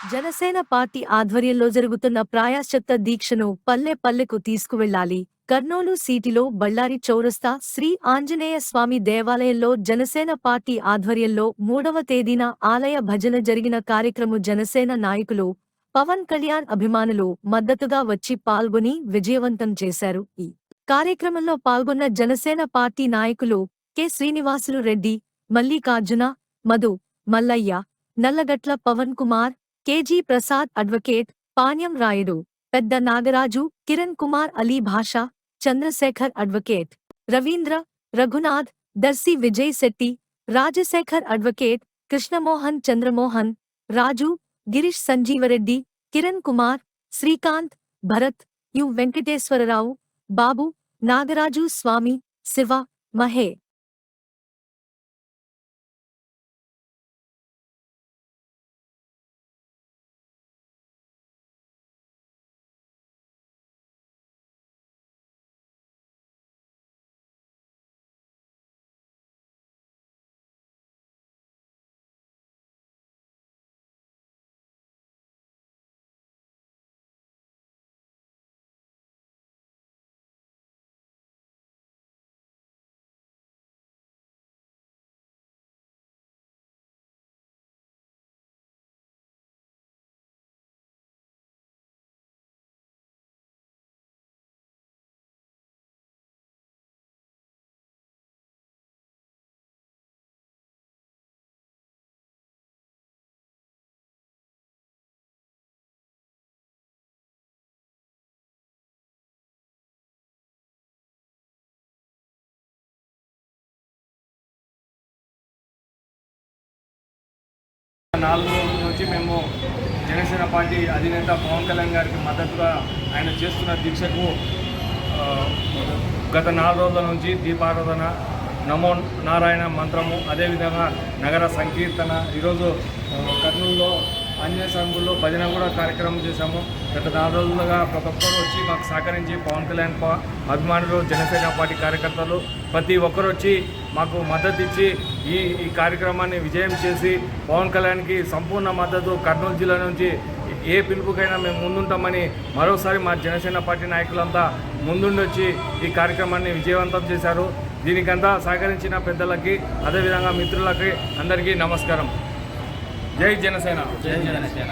Janasena party ఆధ్వర్యంలో జరుగుతున్న ప్రాయశ్చిత్త దీక్షను పల్లె పల్లెకు తీసుకువెళ్లాలి. కర్నూలు సిటీలో బళ్ళారి చౌరస్తా శ్రీ ఆంజనేయ స్వామి దేవాలయంలో జనసేన పార్టీ ఆధ్వర్యంలో 3వ తేదీన ఆలయ భజన జరిగిన కార్యక్రమం జనసేన నాయకులు పవన్ కళ్యాణ్ అభిమానులు మద్దతుగా వచ్చి పాల్గొని విజయవంతం చేశారు. ఈ కార్యక్రమంలో పాల్గొన్న జనసేన పార్టీ నాయకులు K Srinivasulu Reddy, Mallikarjuna, Madhu, Mallaiah, Nallagatla Pawan Kumar, KG Prasad, advocate Panyam Rayudu, పెద్ద Nagaraju, Kiran Kumar, Ali Basha, Chandrasekhar, advocate Ravindra, Raghunath, Darsi Vijay Shetty, Rajasekhar, advocate Krishnamohan, Chandramohan, Raju, Girish, Sanjeevareddy, Kiran Kumar, Srikanth, Bharath, U Venkateswararao, Babu, Nagaraju, Swamy, Siva, మహే. నాలుగు రోజుల నుంచి మేము జనసేన పార్టీ అధినేత పవన్ కళ్యాణ్ గారికి మద్దతుగా ఆయన చేస్తున్న దీక్షకు గత 4 రోజుల నుంచి దీపారాధన, నమో నారాయణ మంత్రము, అదేవిధంగా నగర సంకీర్తన, ఈరోజు కర్నూలులో ఆంజనేయ స్వామి భజన కూడా కార్యక్రమం చేశాము. గత 4 రోజులుగా ప్రతి ఒక్కరు వచ్చి మాకు సహకరించి పవన్ కళ్యాణ్ అభిమానులు, జనసేన పార్టీ కార్యకర్తలు ప్రతి ఒక్కరు వచ్చి మాకు మద్దతు ఇచ్చి ఈ కార్యక్రమాన్ని విజయం చేసి పవన్ కళ్యాణ్కి సంపూర్ణ మద్దతు కర్నూలు జిల్లా నుంచి ఏ పిలుపుకైనా మేము ముందుంటామని మరోసారి మా జనసేన పార్టీ నాయకులంతా ముందుండి వచ్చి ఈ కార్యక్రమాన్ని విజయవంతం చేశారు. దీనికంతా సహకరించిన పెద్దలకి, అదేవిధంగా మిత్రులకి అందరికీ నమస్కారం. జై జనసేన. జై జనసేన.